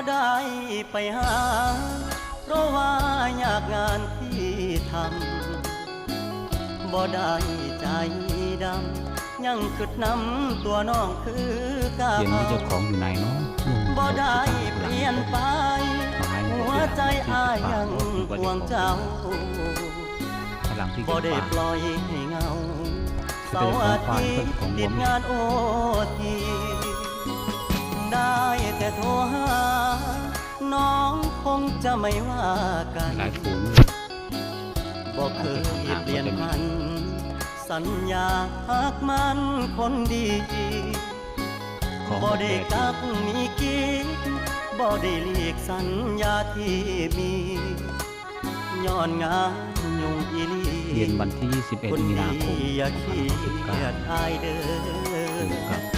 ได้ไปหาเพราะว่าอยากงานที่ทำบ่ได้ใจดำยังคิดนำตัวน้องคือเก่า เย็นนี้เจ้าของอยู่ไหนเนาะ บ่ได้เปลี่ยนไปหัวใจอ้ายยังห่วงเจ้าบ่ได้ปล่อยให้เงาเสาร์อาทิตย์ติดงานโอทีได้แต่โทรหาน้องคงจะไม่ว่ากัน หลายฝูง บ่เคยเปลี่ยนพันสัญญาหักมันคนดีบ่ได้กักมีกิ๊กบ่ได้เลีกสัญญาที่มีย้อนงานยุ่งอีหลี เย็นวันที่ 21 มีนาคม อย่าขี้เกียจอายเด้อ